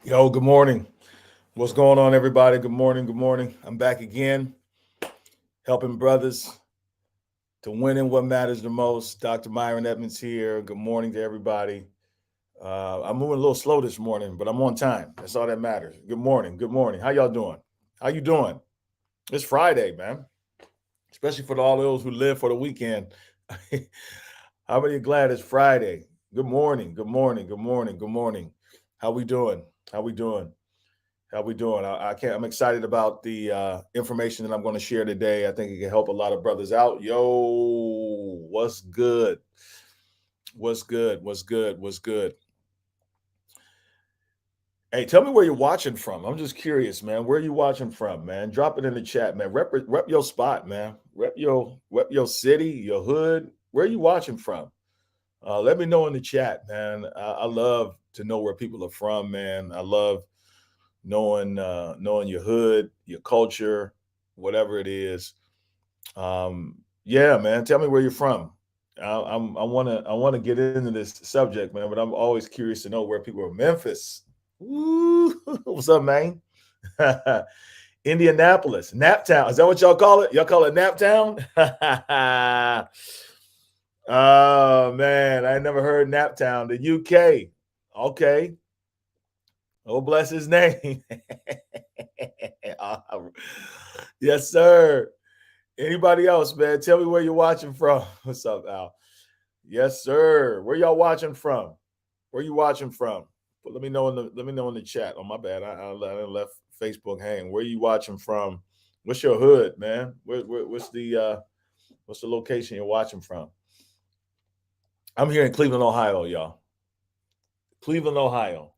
Yo, good morning. What's going on, everybody? Good morning. Good morning. I'm back again, helping brothers to win in what matters the most. Dr. Myron Edmonds here. Good morning to everybody. I'm moving a little slow this morning, but I'm on time. That's all that matters. Good morning. Good morning. How y'all doing? How you doing? It's Friday, man. Especially for all those who live for the weekend. How many are glad it's Friday? Good morning. Good morning. Good morning. Good morning. How we doing? How we doing? How we doing? I can't. I'm excited about the information that I'm going to share today. I think it can help a lot of brothers out. Yo, what's good? What's good? What's good? What's good? Hey, tell me where you're watching from. I'm just curious, man. Where are you watching from, man? Drop it in the chat, man. Rep your spot, man. Rep your city, your hood. Where are you watching from? Let me know in the chat, man. I love to know where people are from, man. I love knowing your hood, your culture, whatever it is. Yeah, man. Tell me where you're from. I want to get into this subject, man. But I'm always curious to know where people are. Memphis. Woo! What's up, man? Indianapolis, Naptown. Is that what y'all call it? Y'all call it Naptown? Oh man, I never heard Naptown. The UK. Okay. Oh, bless his name. Yes, sir. Anybody else, man? Tell me where you're watching from. What's up, Al? Yes, sir. Where y'all watching from? Where you watching from? But let me know in the chat. Oh, my bad. I left Facebook hanging. Where you watching from? What's your hood, man? What's the location you're watching from? I'm here in Cleveland, Ohio, y'all. Cleveland, Ohio,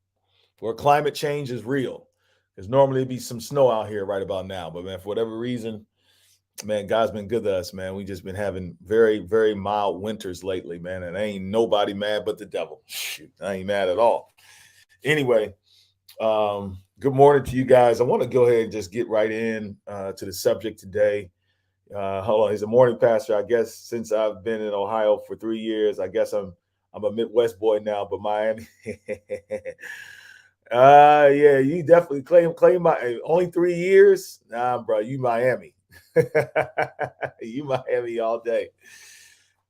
where climate change is real. Because normally it'd be some snow out here right about now. But man, for whatever reason, man, God's been good to us, man. We just been having very, very mild winters lately, man. And ain't nobody mad but the devil. Shoot, I ain't mad at all. Anyway, good morning to you guys. I want to go ahead and just get right in to the subject today. Hold on, he's a morning pastor. I guess since I've been in Ohio for 3 years, I guess I'm a Midwest boy now, but Miami. Yeah, you definitely claim my only 3 years. Nah, bro, you Miami. You Miami all day.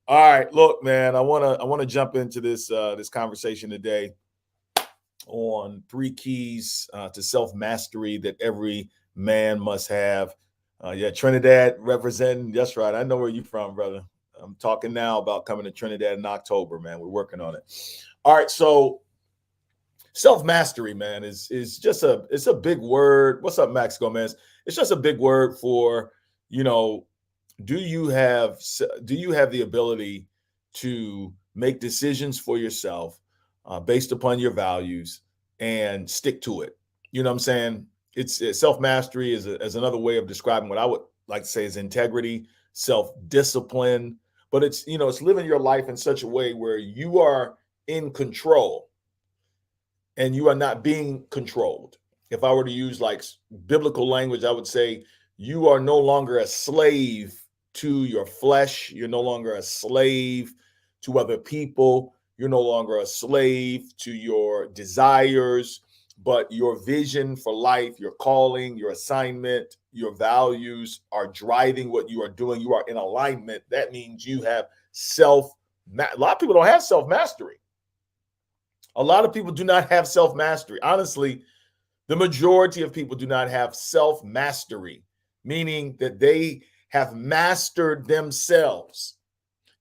All right, look, man, I wanna jump into this conversation today on three keys to self mastery that every man must have. Yeah, Trinidad representing. That's right. I know where you from, brother. I'm talking now about coming to Trinidad in October, man. We're working on it. All right, so self mastery, man, is just a big word. What's up, Max Gomez? It's just a big word for you know. Do you have the ability to make decisions for yourself based upon your values and stick to it? You know what I'm saying? It's self mastery is another way of describing what I would like to say is integrity, self discipline. But it's living your life in such a way where you are in control and you are not being controlled. If I were to use like biblical language, I would say you are no longer a slave to your flesh. You're no longer a slave to other people. You're no longer a slave to your desires, but your vision for life, your calling, your assignment, your values are driving what you are doing. You are in alignment. That means you have self. A lot of people don't have self mastery. A lot of people do not have self mastery. Honestly, the majority of people do not have self mastery, meaning that they have mastered themselves.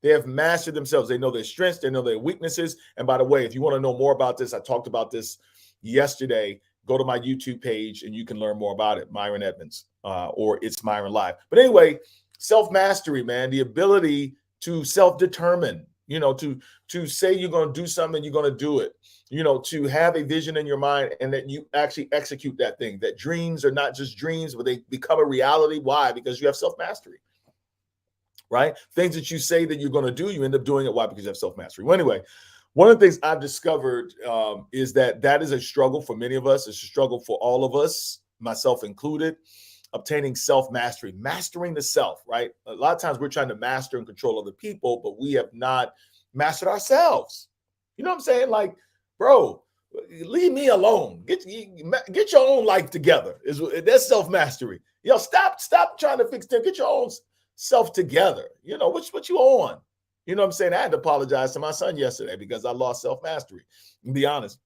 They have mastered themselves. They know their strengths, they know their weaknesses. And by the way, if you want to know more about this, I talked about this yesterday. Go to my YouTube page and you can learn more about it, Myron Edmonds, or It's Myron Live. But anyway, self mastery, man, the ability to self determine, to say you're going to do something, you're going to do it, to have a vision in your mind and that you actually execute that thing, that dreams are not just dreams, but they become a reality. Why? Because you have self mastery, right? Things that you say that you're going to do, you end up doing it. Why? Because you have self mastery. Well, anyway, one of the things I've discovered is that is a struggle for many of us. It's a struggle for all of us, myself included, obtaining self mastery, mastering the self, right? A lot of times we're trying to master and control other people, but we have not mastered ourselves. You know what I'm saying? Like, bro, Leave me alone. Get your own life together. That's self-mastery. Stop trying to fix them. Get your own self together. What you on? You know what I'm saying? I had to apologize to my son yesterday because I lost self-mastery. To be honest,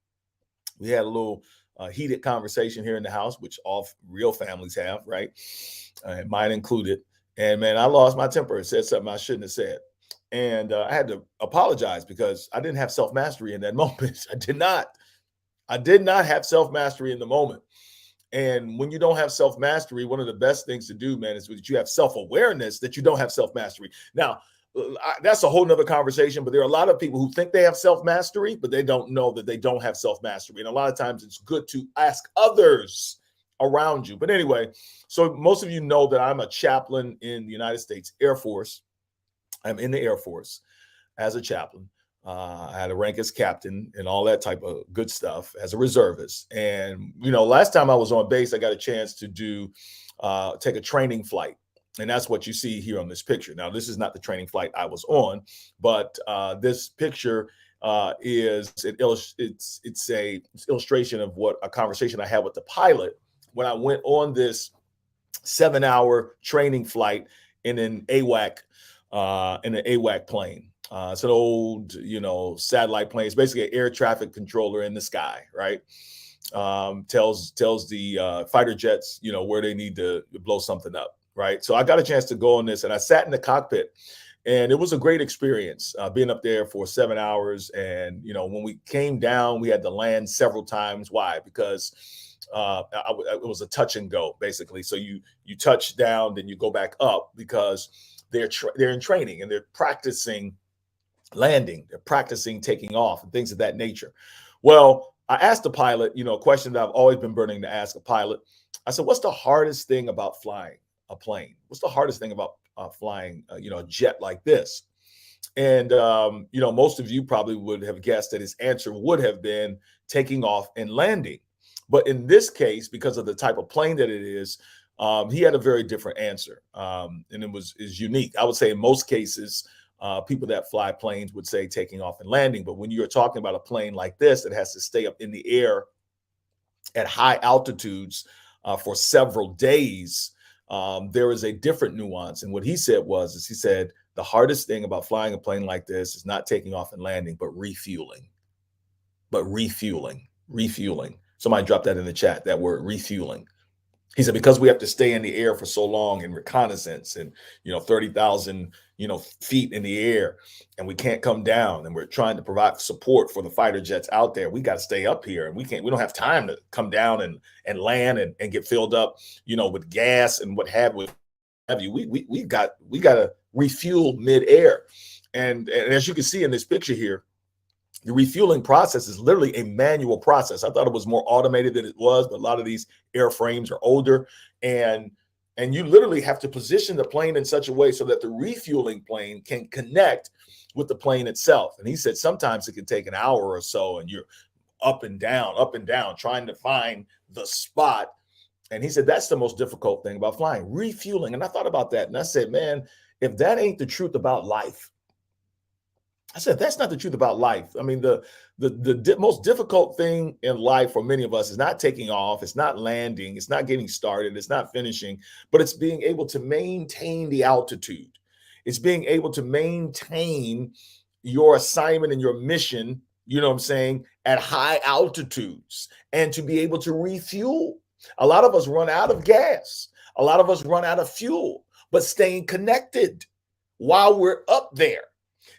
we had a little heated conversation here in the house, which all real families have, right? Mine included. And man, I lost my temper and said something I shouldn't have said. And I had to apologize because I didn't have self-mastery in that moment. I did not have self-mastery in the moment. And when you don't have self-mastery, one of the best things to do, man, is that you have self-awareness that you don't have self-mastery. Now, that's a whole nother conversation, but there are a lot of people who think they have self-mastery, but they don't know that they don't have self-mastery. And a lot of times it's good to ask others around you. But anyway, so most of you know that I'm a chaplain in the United States Air Force. I'm in the Air Force as a chaplain. I had a rank as captain and all that type of good stuff as a reservist. And, last time I was on base, I got a chance to take a training flight. And that's what you see here on this picture. Now, this is not the training flight I was on, but this picture it's a illustration of what a conversation I had with the pilot when I went on this 7-hour training flight in an AWAC plane. It's an old, satellite plane. It's basically an air traffic controller in the sky, right? Tells the fighter jets, where they need to blow something up, right? So I got a chance to go on this, and I sat in the cockpit, and it was a great experience being up there for 7 hours. And when we came down, we had to land several times. Why? Because it was a touch and go, basically. So you touch down, then you go back up because they're in training and they're practicing landing, they're practicing taking off and things of that nature. Well, I asked the pilot, a question that I've always been burning to ask a pilot. I said, what's the hardest thing about flying a plane? What's the hardest thing about flying, a jet like this? And, most of you probably would have guessed that his answer would have been taking off and landing. But in this case, because of the type of plane that it is, he had a very different answer. And it is unique. I would say in most cases, people that fly planes would say taking off and landing. But when you're talking about a plane like this that has to stay up in the air at high altitudes for several days, there is a different nuance. And what he said he said, the hardest thing about flying a plane like this is not taking off and landing, but refueling. Refueling. Somebody dropped that in the chat, that word refueling. He said, because we have to stay in the air for so long in reconnaissance and, 30,000, feet in the air, and we can't come down, and we're trying to provide support for the fighter jets out there. We got to stay up here, and we don't have time to come down and land and get filled up, with gas and what have you. We got to refuel midair. And as you can see in this picture here, the refueling process is literally a manual process. I thought it was more automated than it was, but a lot of these airframes are older, and you literally have to position the plane in such a way so that the refueling plane can connect with the plane itself. And he said sometimes it can take an hour or so, and you're up and down, trying to find the spot. And he said that's the most difficult thing about flying, refueling. And I thought about that, and I said, man, if that ain't the truth about life, I said, that's not the truth about life. I mean, the most difficult thing in life for many of us is not taking off. It's not landing. It's not getting started. It's not finishing, but it's being able to maintain the altitude. It's being able to maintain your assignment and your mission, at high altitudes, and to be able to refuel. A lot of us run out of gas. A lot of us run out of fuel, but staying connected while we're up there.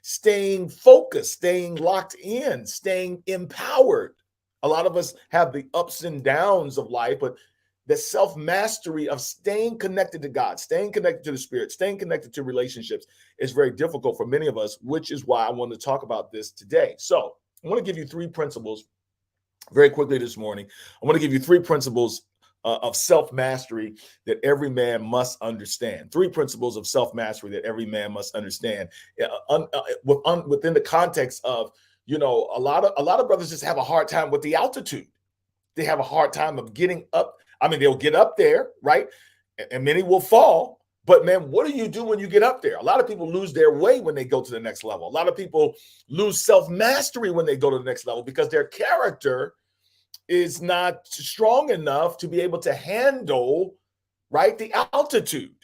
Staying focused, staying locked in, staying empowered. A lot of us have the ups and downs of life, but the self-mastery of staying connected to God, staying connected to the Spirit, staying connected to relationships is very difficult for many of us, which is why I want to talk about this today. So I want to give you 3 principles very quickly this morning. I want to give you 3 principles of self-mastery that every man must understand. 3 principles of self-mastery that every man must understand within the context of, a lot of brothers just have a hard time with the altitude. They have a hard time of getting up. I mean, they'll get up there, right? And many will fall, But man, what do you do when you get up there? A lot of people lose their way when they go to the next level. A lot of people lose self-mastery when they go to the next level because their character is not strong enough to be able to handle, right, the altitude.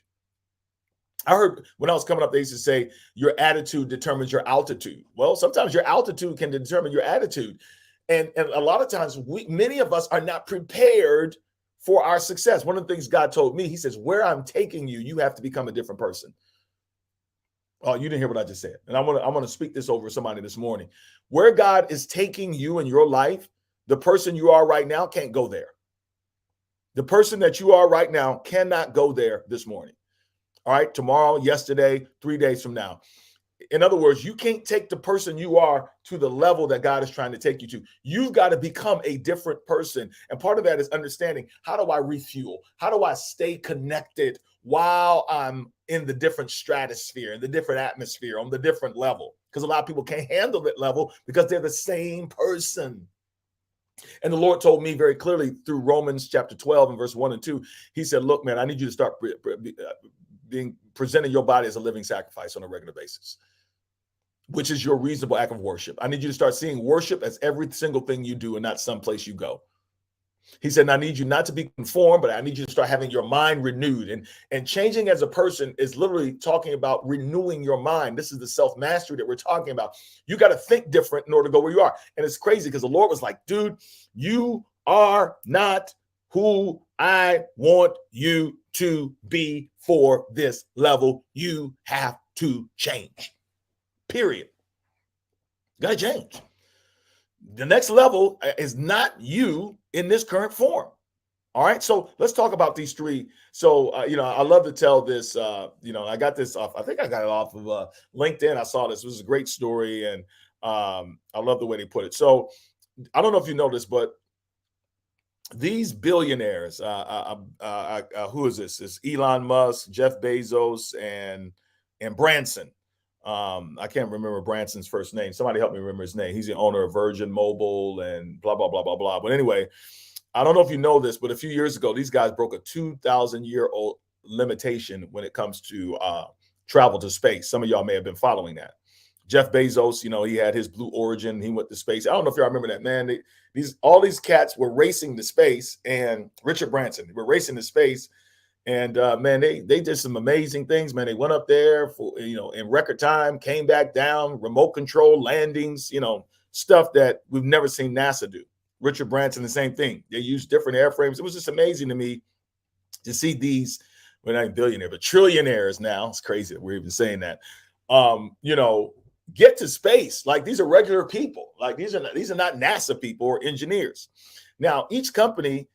I heard when I was coming up, they used to say your attitude determines your altitude. Well, sometimes your altitude can determine your attitude. And a lot of times, many of us are not prepared for our success. One of the things God told me, he says, where I'm taking you, you have to become a different person. Oh, you didn't hear what I just said. And I want to speak this over somebody this morning. Where God is taking you in your life, the person you are right now can't go there. The person that you are right now cannot go there this morning. All right, tomorrow, yesterday, 3 days from now. In other words, you can't take the person you are to the level that God is trying to take you to. You've got to become a different person. And part of that is understanding, how do I refuel? How do I stay connected while I'm in the different stratosphere, in the different atmosphere, on the different level? Because a lot of people can't handle that level because they're the same person. And the Lord told me very clearly through Romans chapter 12 and verse 1 and 2, he said, look, man, I need you to start presenting your body as a living sacrifice on a regular basis, which is your reasonable act of worship. I need you to start seeing worship as every single thing you do and not someplace you go. He said, I need you not to be conformed, but I need you to start having your mind renewed. And changing as a person is literally talking about renewing your mind. This is the self-mastery that we're talking about. You got to think different in order to go where you are. And it's crazy because the Lord was like, dude, you are not who I want you to be for this level. You have to change. Period. You got to change. The next level is not you in this current form. All right. So let's talk about these three. So, I love to tell this, I got this off. I think I got it off of LinkedIn. I saw this. It was a great story. And I love the way they put it. So I don't know if you know this, but these billionaires, who is this? It's Elon Musk, Jeff Bezos, and Branson. I can't remember Branson's first name. Somebody help me remember his name. He's the owner of Virgin Mobile and blah, blah, blah, blah, blah. But anyway, I don't know if you know this, but a few years ago, these guys broke a 2,000-year-old limitation when it comes to travel to space. Some of y'all may have been following that. Jeff Bezos, he had his Blue Origin. He went to space. I don't know if y'all remember that, man. All these cats were racing to space, and Richard Branson were racing to space. And man, they did some amazing things, man. They went up there for, in record time, came back down, remote control landings, stuff that we've never seen NASA do. Richard Branson, the same thing. They used different airframes. It was just amazing to me to see these, well, not billionaires, but trillionaires now. It's crazy that we're even saying that. Get to space. Like, these are regular people. Like, these are not NASA people or engineers. Now, each company,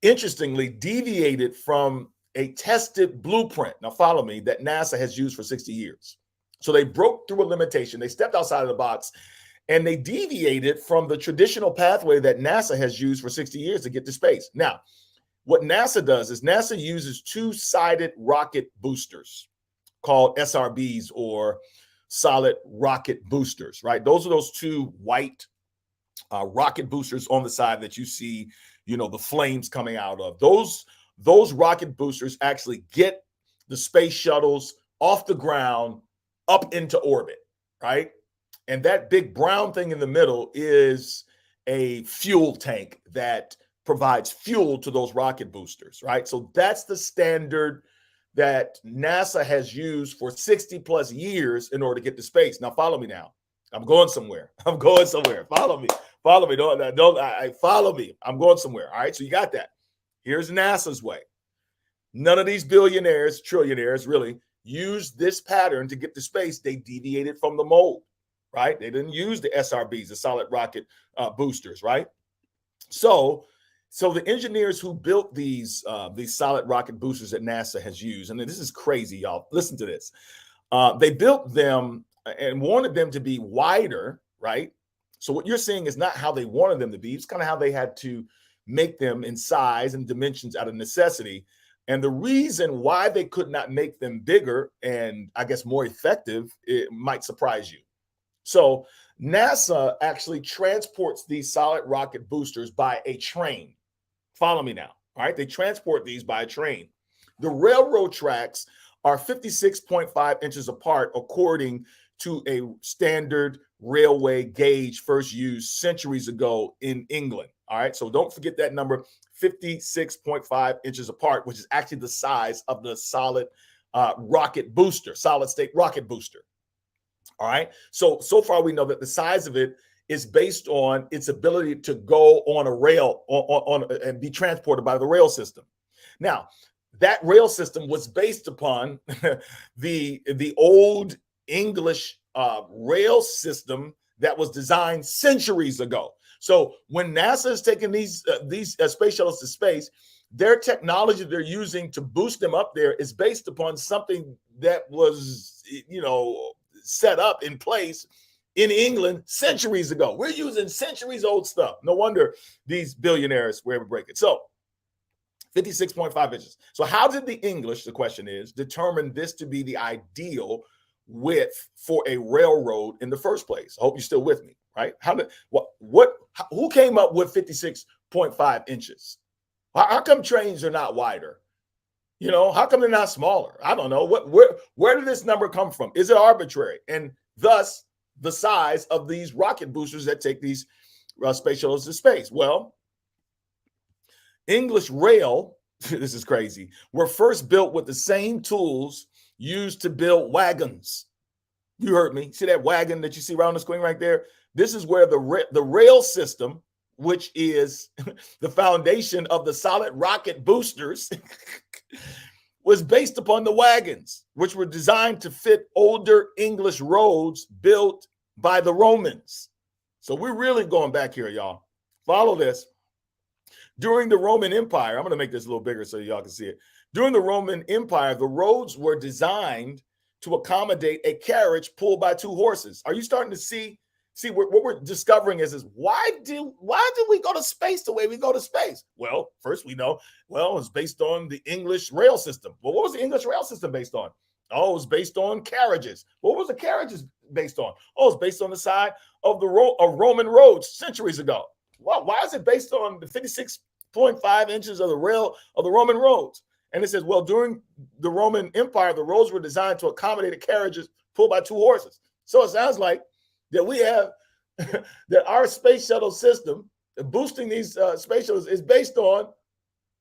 interestingly, deviated from a tested blueprint. Now, follow me, that NASA has used for 60 years. So they broke through a limitation. They stepped outside of the box, and they deviated from the traditional pathway that NASA has used for 60 years to get to space. Now, what NASA does is NASA uses two-sided rocket boosters called SRBs, or solid rocket boosters, right? Those are those two white rocket boosters on the side that you see, the flames coming out of. Those rocket boosters actually get the space shuttles off the ground up into orbit, right? And that big brown thing in the middle is a fuel tank that provides fuel to those rocket boosters, right? So that's the standard that NASA has used for 60 plus years in order to get to space. Now, follow me now. I'm going somewhere. Follow me. Don't follow me. I'm going somewhere. All right. So you got that. Here's NASA's way. None of these billionaires, trillionaires really use this pattern to get to space. They deviated from the mold, right? They didn't use the SRBs, the solid rocket boosters, right? So the engineers who built these solid rocket boosters that NASA has used, and this is crazy, y'all. Listen to this. They built them and wanted them to be wider, right? So what you're seeing is not how they wanted them to be. It's kind of how they had to make them in size and dimensions out of necessity. And the reason why they could not make them bigger and, I guess, more effective, it might surprise you. So NASA actually transports these solid rocket boosters by a train. Follow me now. All right. They transport these by a train. The railroad tracks are 56.5 inches apart, according to a standard railway gauge first used centuries ago in England. All right, so don't forget that number, 56.5 inches apart, which is actually the size of the solid rocket booster, solid state rocket booster. All right, so far we know that the size of it is based on its ability to go on a rail and be transported by the rail system. Now, that rail system was based upon the old English rail system that was designed centuries ago. So when NASA is taking these space shuttles to space, their technology they're using to boost them up there is based upon something that was, set up in place in England centuries ago. We're using centuries old stuff. No wonder these billionaires were able to break it. So 56.5 inches. So how did the English, the question is, determine this to be the ideal width for a railroad in the first place? I hope you're still with me, right? Who came up with 56.5 inches? How come trains are not wider? How come they're not smaller? I don't know. Where did this number come from? Is it arbitrary? And thus the size of these rocket boosters that take these space shuttles to space? Well, English rail, this is crazy, were first built with the same tools used to build wagons. You heard me. See that wagon that you see around the screen right there? This is where the rail system, which is the foundation of the solid rocket boosters, was based upon the wagons, which were designed to fit older English roads built by the Romans. So we're really going back here, y'all. Follow this. During the Roman Empire, I'm going to make this a little bigger so y'all can see it. During the Roman Empire, the roads were designed to accommodate a carriage pulled by two horses. Are you starting to see what we're discovering is why do we go to space the way we go to space? Well, first we know, it's based on the English rail system. Well, what was the English rail system based on? Oh, it was based on carriages. What was the carriages based on? Oh, it's based on the side of of Roman roads centuries ago. Well, why is it based on the 56.5 inches of the Roman roads? And it says, well, during the Roman Empire, the roads were designed to accommodate the carriages pulled by two horses. So it sounds like that we have that our space shuttle system, boosting these space shuttles, is based on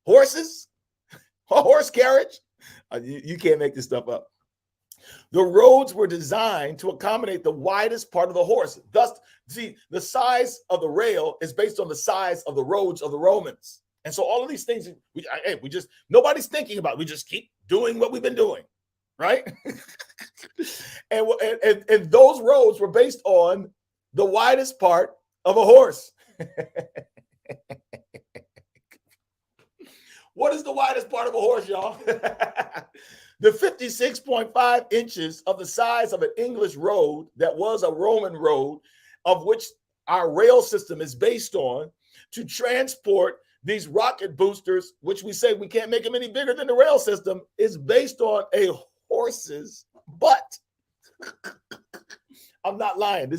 horses, a horse carriage. You can't make this stuff up. The roads were designed to accommodate the widest part of the horse. Thus, see, the size of the rail is based on the size of the roads of the Romans. And so all of these things, nobody's thinking about it. We just keep doing what we've been doing, right? and those roads were based on the widest part of a horse. What is the widest part of a horse, y'all? The 56.5 inches of the size of an English road that was a Roman road, of which our rail system is based on to transport these rocket boosters, which we say we can't make them any bigger than the rail system, is based on a horse's butt. I'm not lying.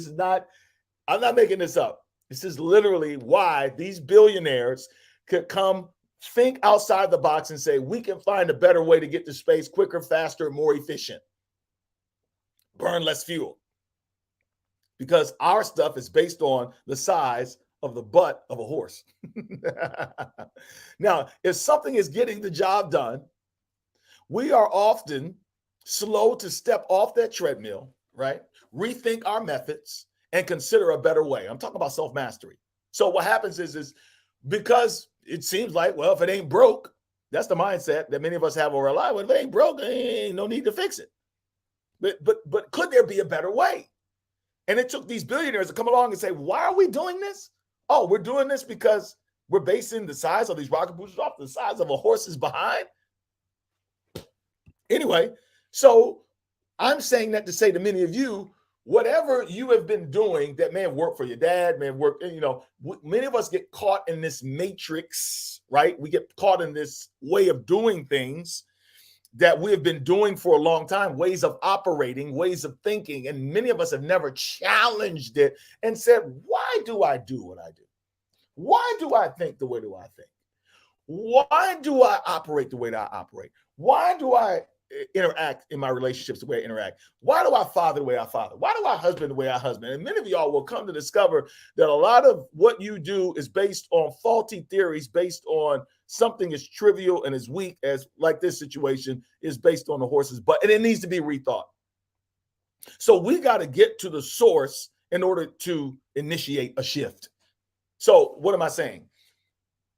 I'm not making this up. This is literally why these billionaires could come think outside the box and say, we can find a better way to get to space quicker, faster, more efficient, burn less fuel. Because our stuff is based on the size of the butt of a horse. Now, if something is getting the job done, we are often slow to step off that treadmill, right? Rethink our methods and consider a better way. I'm talking about self-mastery. So what happens is because it seems like, well, if it ain't broke, that's the mindset that many of us have over our life. Well, if it ain't broke, there ain't no need to fix it. But could there be a better way? And it took these billionaires to come along and say, why are we doing this? Oh, we're doing this because we're basing the size of these rocket boosters off the size of a horse's behind. Anyway, so I'm saying that to say to many of you, whatever you have been doing that may have worked for your dad, may have worked, many of us get caught in this matrix, right? We get caught in this way of doing things that we have been doing for a long time, ways of operating, ways of thinking. And many of us have never challenged it and said, why do I do what I do? Why do I think the way that I think? Why do I operate the way that I operate? Why do I interact in my relationships the way I interact? Why do I father the way I father? Why do I husband the way I husband? And many of y'all will come to discover that a lot of what you do is based on faulty theories, based on something as trivial and as weak as like this situation is based on the horse's butt, and it needs to be rethought. So we got to get to the source in order to initiate a shift. So what am I saying?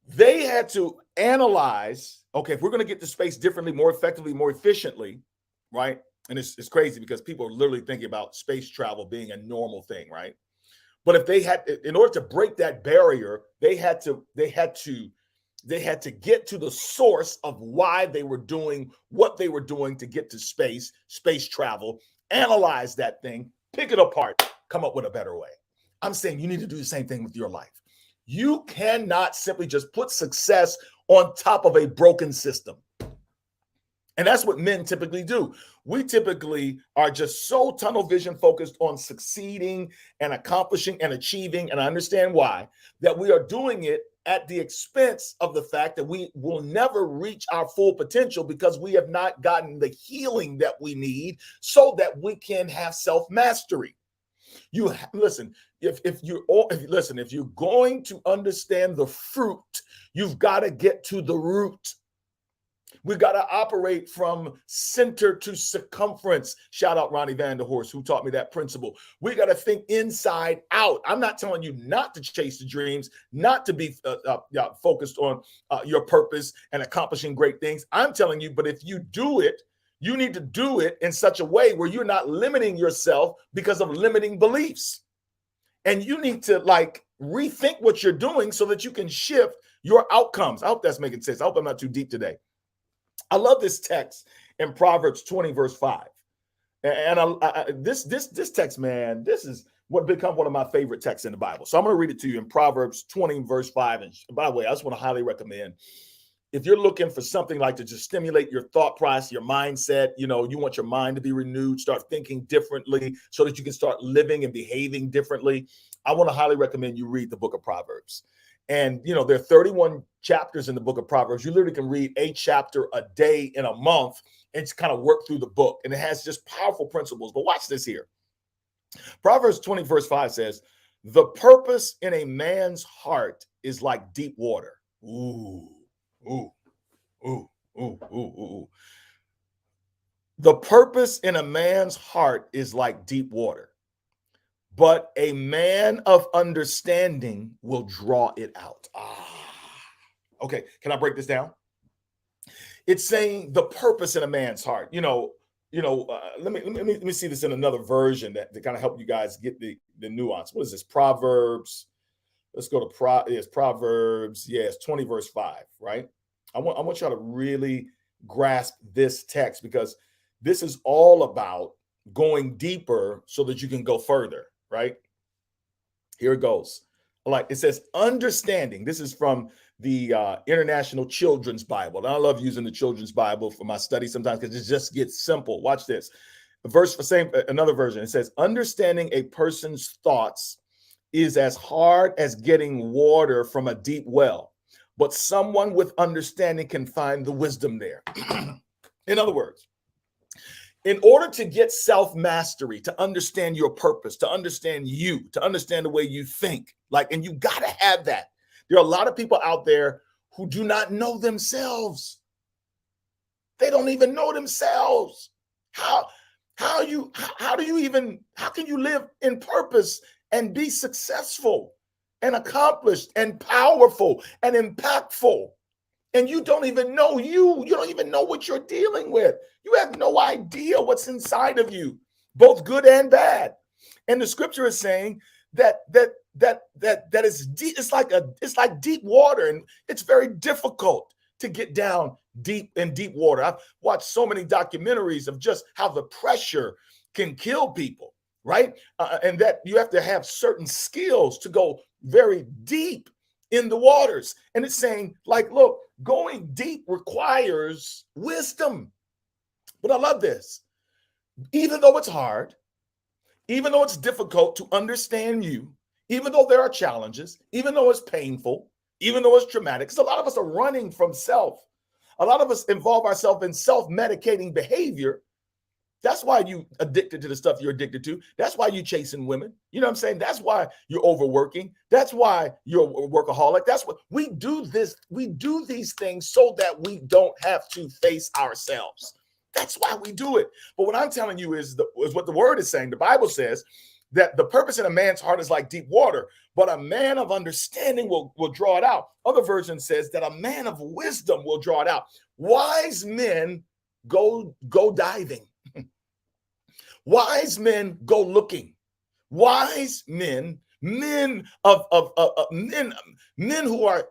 They had to analyze, okay, if we're going to get to space differently, more effectively, more efficiently, right? And it's crazy because people are literally thinking about space travel being a normal thing, right? But if they had, in order to break that barrier, they had to get to the source of why they were doing what they were doing to get to space travel, analyze that thing, pick it apart, come up with a better way. I'm saying you need to do the same thing with your life. You cannot simply just put success on top of a broken system. And that's what men typically do. We typically are just so tunnel vision focused on succeeding and accomplishing and achieving, and I understand why, that we are doing it at the expense of the fact that we will never reach our full potential because we have not gotten the healing that we need so that we can have self-mastery. You listen, if you're going to understand the fruit, you've got to get to the root. We got to operate from center to circumference. Shout out Ronnie Vanderhorst, who taught me that principle. We got to think inside out. I'm not telling you not to chase the dreams, not to be focused on your purpose and accomplishing great things. I'm telling you, but if you do it, you need to do it in such a way where you're not limiting yourself because of limiting beliefs. And you need to rethink what you're doing so that you can shift your outcomes. I hope that's making sense. I hope I'm not too deep today. I love this text in Proverbs 20, verse 5. And this text, man, this is what become one of my favorite texts in the Bible. So I'm going to read it to you in Proverbs 20, verse 5. And by the way, I just want to highly recommend, if you're looking for something like to just stimulate your thought process, your mindset, you want your mind to be renewed, start thinking differently so that you can start living and behaving differently, I want to highly recommend you read the book of Proverbs. And, there are 31 chapters in the book of Proverbs. You literally can read a chapter a day in a month and just kind of work through the book. And it has just powerful principles. But watch this here. Proverbs 20, verse 5 says, the purpose in a man's heart is like deep water. Ooh. Ooh, ooh, ooh, ooh, ooh. The purpose in a man's heart is like deep water, but a man of understanding will draw it out. Okay, can I break this down? It's saying the purpose in a man's heart. Let me see this in another version that to kind of help you guys get the nuance. What is this? Proverbs. Let's go to Proverbs. Yeah, it's 20 verse 5, right? I want y'all to really grasp this text because this is all about going deeper so that you can go further, right? Here it goes. It says understanding. This is from the International Children's Bible. And I love using the Children's Bible for my study sometimes because it just gets simple. Watch this. Another version. It says understanding a person's thoughts is as hard as getting water from a deep well, but someone with understanding can find the wisdom there. In other words, in order to get self-mastery, to understand your purpose, to understand you, to understand the way you think, and you got to have that. There are a lot of people out there who do not know themselves. They don't even know themselves. How can you live in purpose and be successful and accomplished and powerful and impactful? And you don't even know you don't even know what you're dealing with. You have no idea what's inside of you, both good and bad. And the scripture is saying that is deep. It's like deep water, and it's very difficult to get down deep in deep water. I've watched so many documentaries of just how the pressure can kill people. Right? And that you have to have certain skills to go very deep in the waters. And it's saying, look, going deep requires wisdom. But I love this. Even though it's hard, even though it's difficult to understand you, even though there are challenges, even though it's painful, even though it's traumatic, because a lot of us are running from self. A lot of us involve ourselves in self-medicating behavior. That's why you addicted to the stuff you're addicted to. That's why you chasing women. You know what I'm saying? That's why you're overworking. That's why you're a workaholic. That's what we do this. We do these things so that we don't have to face ourselves. That's why we do it. But what I'm telling you is what the word is saying. The Bible says that the purpose in a man's heart is like deep water, but a man of understanding will draw it out. Other version says that a man of wisdom will draw it out. Wise men go diving. Wise men go looking. Wise men, men who are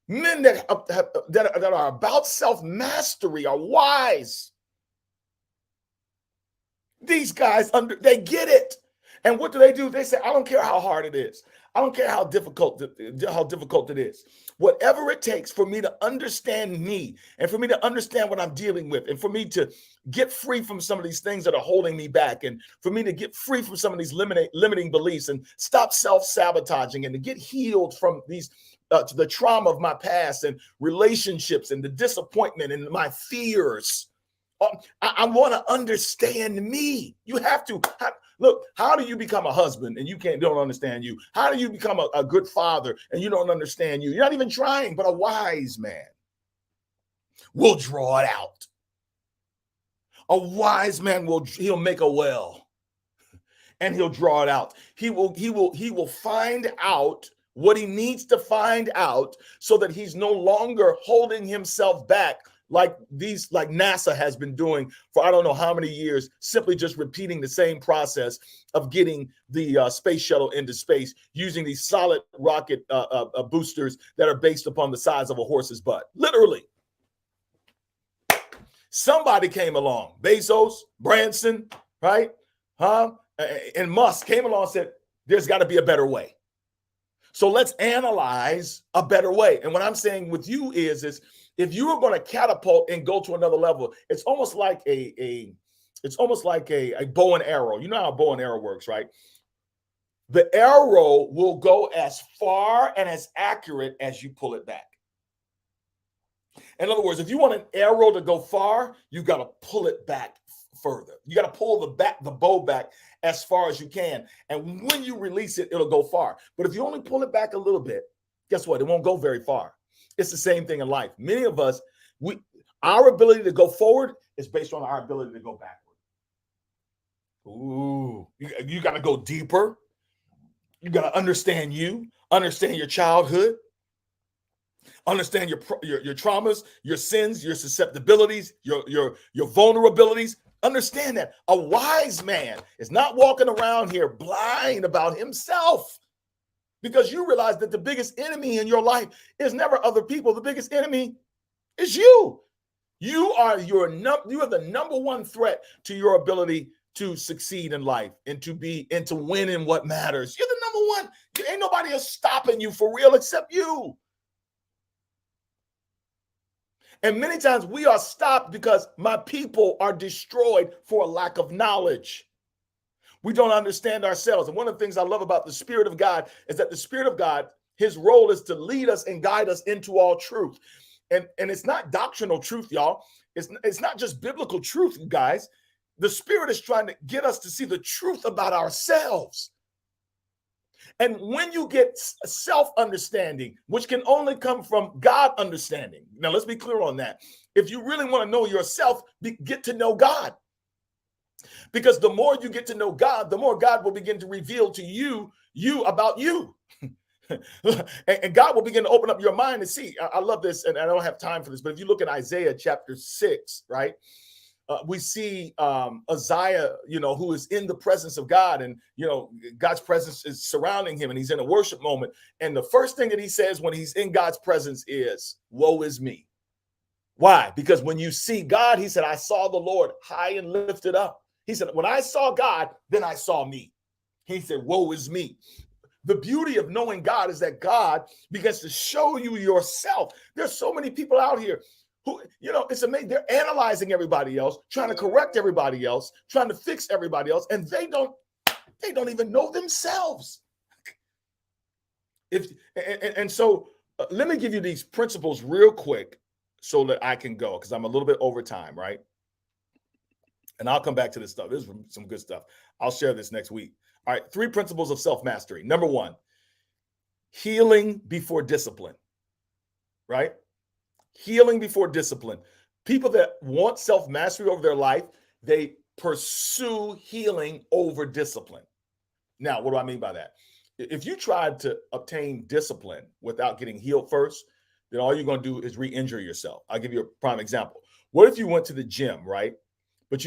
men that are about self-mastery are wise. These guys they get it. And what do? They say, I don't care how hard it is. I don't care how difficult it is. Whatever it takes for me to understand me and for me to understand what I'm dealing with and for me to get free from some of these things that are holding me back and for me to get free from some of these limiting beliefs and stop self-sabotaging and to get healed from these to the trauma of my past and relationships and the disappointment and my fears. I want to understand me. You have to. Look, how do you become a husband and you don't understand you? How do you become a good father and you don't understand you? You're not even trying, but a wise man will draw it out. A wise man he'll make a well and he'll draw it out. He will find out what he needs to find out so that he's no longer holding himself back like NASA has been doing for I don't know how many years, simply just repeating the same process of getting the space shuttle into space using these solid rocket boosters that are based upon the size of a horse's butt. Literally. Somebody came along, Bezos, Branson, right? And Musk came along and said, there's got to be a better way. So let's analyze a better way. And what I'm saying with you is if you are going to catapult and go to another level, it's almost like a bow and arrow. You know how a bow and arrow works, right? The arrow will go as far and as accurate as you pull it back. In other words, if you want an arrow to go far, you got to pull it back further. You got to pull the bow back as far as you can. And when you release it, it'll go far. But if you only pull it back a little bit, guess what? It won't go very far. It's the same thing in life. Many of us, our ability to go forward is based on our ability to go backward. Ooh, you got to go deeper. You got to understand your childhood, understand your traumas, your sins, your susceptibilities, your vulnerabilities. Understand that a wise man is not walking around here blind about himself. Because you realize that the biggest enemy in your life is never other people. The biggest enemy is you. You are the number one threat to your ability to succeed in life and to win in what matters. You're the number one. Ain't nobody else stopping you for real except you. And many times we are stopped because my people are destroyed for a lack of knowledge. We don't understand ourselves. And one of the things I love about the Spirit of God is that the Spirit of God, his role is to lead us and guide us into all truth. And it's not doctrinal truth, y'all. It's not just biblical truth, you guys. The Spirit is trying to get us to see the truth about ourselves. And when you get self-understanding, which can only come from God understanding. Now, let's be clear on that. If you really want to know yourself, get to know God. Because the more you get to know God, the more God will begin to reveal to you about you. And God will begin to open up your mind and see. I love this, and I don't have time for this, but if you look at Isaiah chapter 6, right? We see Isaiah, who is in the presence of God, and, God's presence is surrounding him, and he's in a worship moment. And the first thing that he says when he's in God's presence is, woe is me. Why? Because when you see God, he said, I saw the Lord high and lifted up. He said, when I saw God, then I saw me. He said, woe is me. The beauty of knowing God is that God begins to show you yourself. There's so many people out here who, it's amazing. They're analyzing everybody else, trying to correct everybody else, trying to fix everybody else, and they don't even know themselves. So let me give you these principles real quick so that I can go, because I'm a little bit over time, right? And I'll come back to this stuff. This is some good stuff. I'll share this next week. All right, 3 principles of self-mastery. Number 1, healing before discipline, right? Healing before discipline. People that want self-mastery over their life, they pursue healing over discipline. Now, what do I mean by that? If you tried to obtain discipline without getting healed first, then all you're going to do is re-injure yourself. I'll give you a prime example. What if you went to the gym, right? But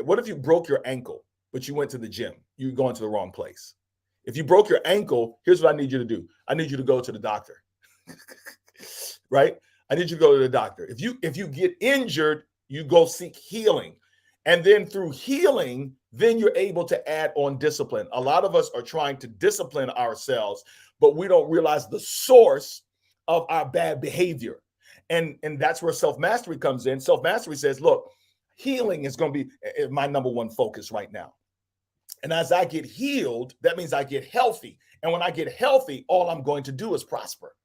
what if you broke your ankle, but you went to the gym? You're going to the wrong place. If you broke your ankle, here's what I need you to do. I need you to go to the doctor, right? I need you to go to the doctor. If you get injured, you go seek healing. And then through healing, then you're able to add on discipline. A lot of us are trying to discipline ourselves, but we don't realize the source of our bad behavior. And that's where self-mastery comes in. Self-mastery says, look, healing is going to be my number 1 focus right now. And as I get healed, that means I get healthy. And when I get healthy, all I'm going to do is prosper.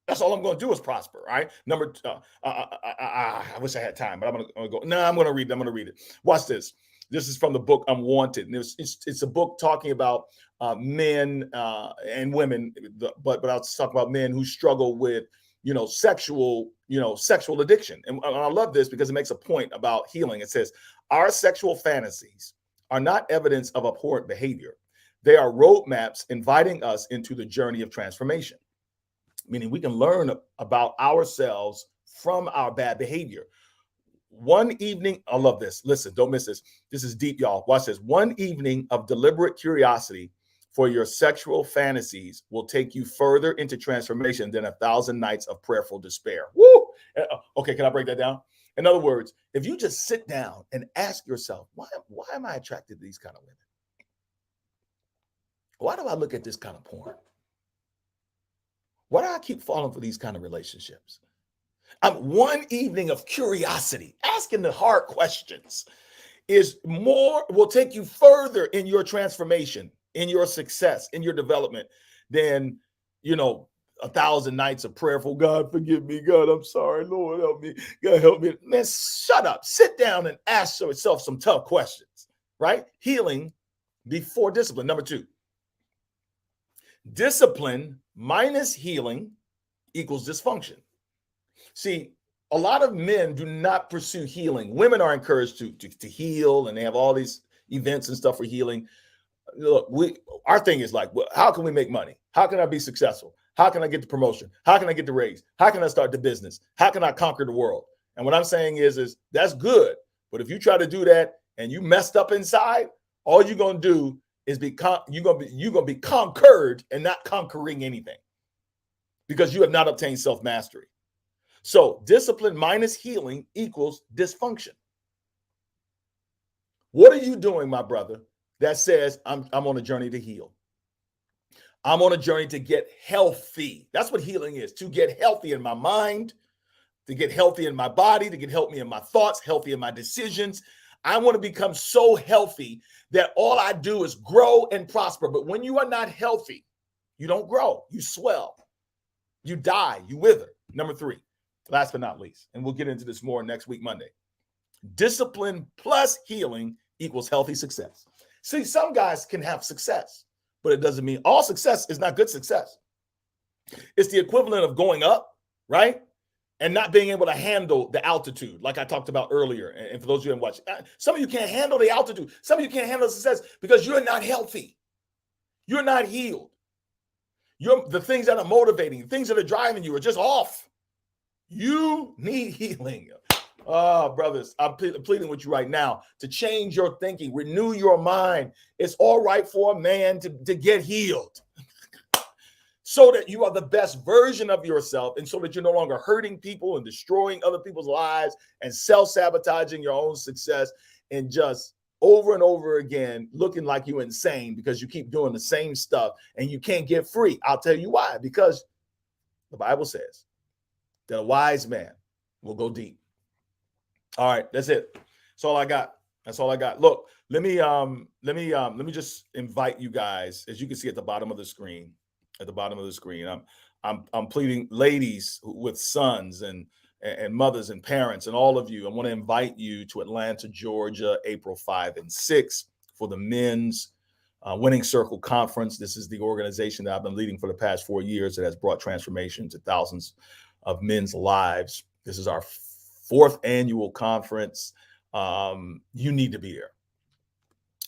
That's all I'm going to do is prosper, right? I wish I had time, but I'm going to go. No, I'm going to read it. I'm going to read it. Watch this. This is from the book Unwanted. And it's a book talking about men and women, but I'll talk about men who struggle with, sexual addiction. And I love this because it makes a point about healing. It says, our sexual fantasies are not evidence of abhorrent behavior. They are roadmaps inviting us into the journey of transformation. Meaning we can learn about ourselves from our bad behavior. One evening, I love this. Listen, don't miss this. This is deep, y'all. Watch this. One evening of deliberate curiosity for your sexual fantasies will take you further into transformation than 1,000 nights of prayerful despair. Woo! Okay, can I break that down? In other words, if you just sit down and ask yourself, why am I attracted to these kind of women? Why do I look at this kind of porn? Why do I keep falling for these kind of relationships? One evening of curiosity, asking the hard questions, will take you further in your transformation, in your success, in your development than, 1,000 nights of prayerful, God, forgive me. God, I'm sorry. Lord, help me. God, help me. Man, shut up. Sit down and ask yourself some tough questions, right? Healing before discipline. Number 2, discipline minus healing equals dysfunction. See, a lot of men do not pursue healing. Women are encouraged to heal, and they have all these events and stuff for healing. Look, our thing is like, well, how can we make money? How can I be successful? How can I get the promotion? How can I get the raise? How can I start the business? How can I conquer the world? And what I'm saying is that's good. But if you try to do that and you messed up inside, all you're going to do is you're going to be conquered and not conquering anything, because you have not obtained self-mastery. So discipline minus healing equals dysfunction. What are you doing, my brother, that says I'm on a journey to heal? I'm on a journey to get healthy. That's what healing is, to get healthy in my mind, to get healthy in my body, to get healthy in my thoughts, healthy in my decisions. I want to become so healthy that all I do is grow and prosper. But when you are not healthy, you don't grow, you swell, you die, you wither. Number 3, last but not least, and we'll get into this more next week, Monday. Discipline plus healing equals healthy success. See, some guys can have success, but it doesn't mean all success is not good success. It's the equivalent of going up, right? And not being able to handle the altitude, like I talked about earlier. And for those of you who haven't watched, some of you can't handle the altitude. Some of you can't handle success because you're not healthy. You're not healed. The things that are motivating, things that are driving you are just off. You need healing. Oh, brothers, I'm pleading with you right now to change your thinking, renew your mind. It's all right for a man to get healed so that you are the best version of yourself, and so that you're no longer hurting people and destroying other people's lives and self-sabotaging your own success and just over and over again looking like you're insane because you keep doing the same stuff and you can't get free. I'll tell you why. Because the Bible says that a wise man will go deep. All right, that's it. That's all I got. That's all I got. Look, let me just invite you guys, as you can see at the bottom of the screen. I'm pleading, ladies with sons and and mothers and parents and all of you, I want to invite you to Atlanta, Georgia, April 5 and 6 for the men's Winning Circle Conference. This is the organization that I've been leading for the past 4 years that has brought transformation to thousands of men's lives. This is our 4th annual conference. You need to be there.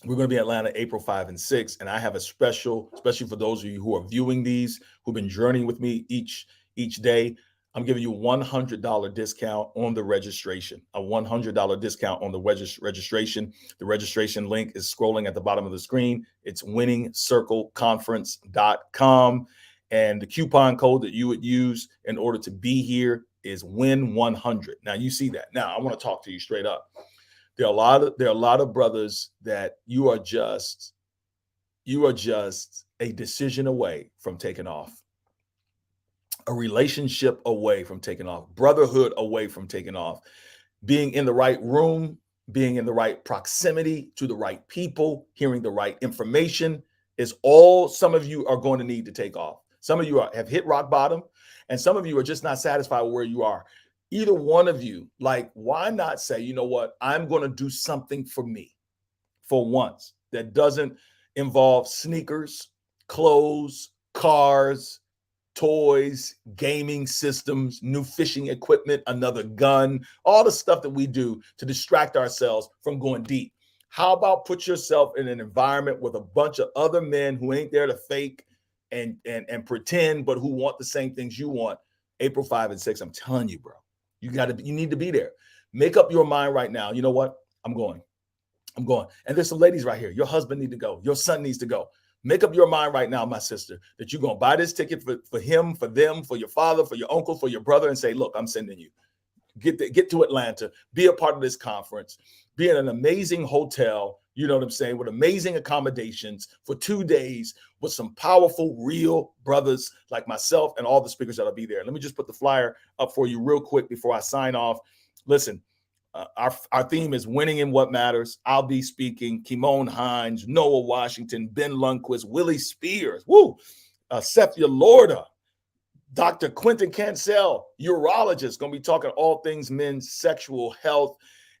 We're going to be in Atlanta, April 5 and 6. And I have a special, especially for those of you who are viewing these, who've been journeying with me each day. I'm giving you a $100 discount on the registration, a $100 discount on the registration. The registration link is scrolling at the bottom of the screen. It's winningcircleconference.com. And the coupon code that you would use in order to be here is WIN100. Now you see that. Now I want to talk to you straight up. There are a lot of brothers that you are just a decision away from taking off, a relationship away from taking off, brotherhood away from taking off, being in the right room, being in the right proximity to the right people, hearing the right information is all some of you are going to need to take off. Some of you have hit rock bottom, and some of you are just not satisfied with where you are. Either one of you, like, why not say, you know what, I'm going to do something for me for once that doesn't involve sneakers, clothes, cars, toys, gaming systems, new fishing equipment, another gun, all the stuff that we do to distract ourselves from going deep. How about put yourself in an environment with a bunch of other men who ain't there to fake and pretend, but who want the same things you want? April 5 and 6, I'm telling you, bro. You need to be there. Make up your mind right now. You know what? I'm going. And there's some ladies right here. Your husband needs to go. Your son needs to go. Make up your mind right now, my sister, that you're going to buy this ticket for him, for them, for your father, for your uncle, for your brother, and say, look, I'm sending you. Get to Atlanta. Be a part of this conference. Be in an amazing hotel, you know what I'm saying, with amazing accommodations for 2 days with some powerful, real brothers like myself and all the speakers that'll be there. Let me just put the flyer up for you real quick before I sign off. Listen, our theme is winning in what matters. I'll be speaking. Kimon Hines, Noah Washington, Ben Lundquist, Willie Spears, Sethia Lorda, Dr. Quentin Cancel, urologist, going to be talking all things men's sexual health.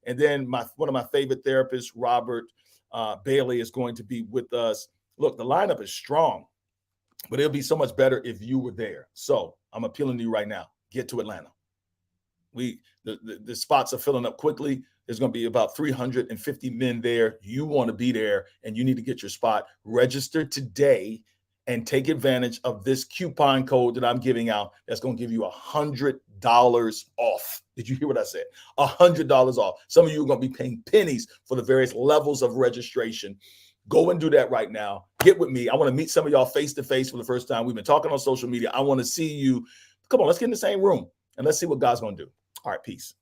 And then one of my favorite therapists, Robert Bailey, is going to be with us. Look, the lineup is strong, but it'll be so much better if you were there. So I'm appealing to you right now. Get to Atlanta. The spots are filling up quickly. There's going to be about 350 men there. You want to be there, and you need to get your spot. Register today and take advantage of this coupon code that I'm giving out. That's going to give you $100 off. Did you hear what I said? $100 off. Some of you are going to be paying pennies for the various levels of registration. Go and do that right now. Get with me. I want to meet some of y'all face to face for the first time. We've been talking on social media. I want to see you. Come on, let's get in the same room and let's see what God's going to do. All right, peace.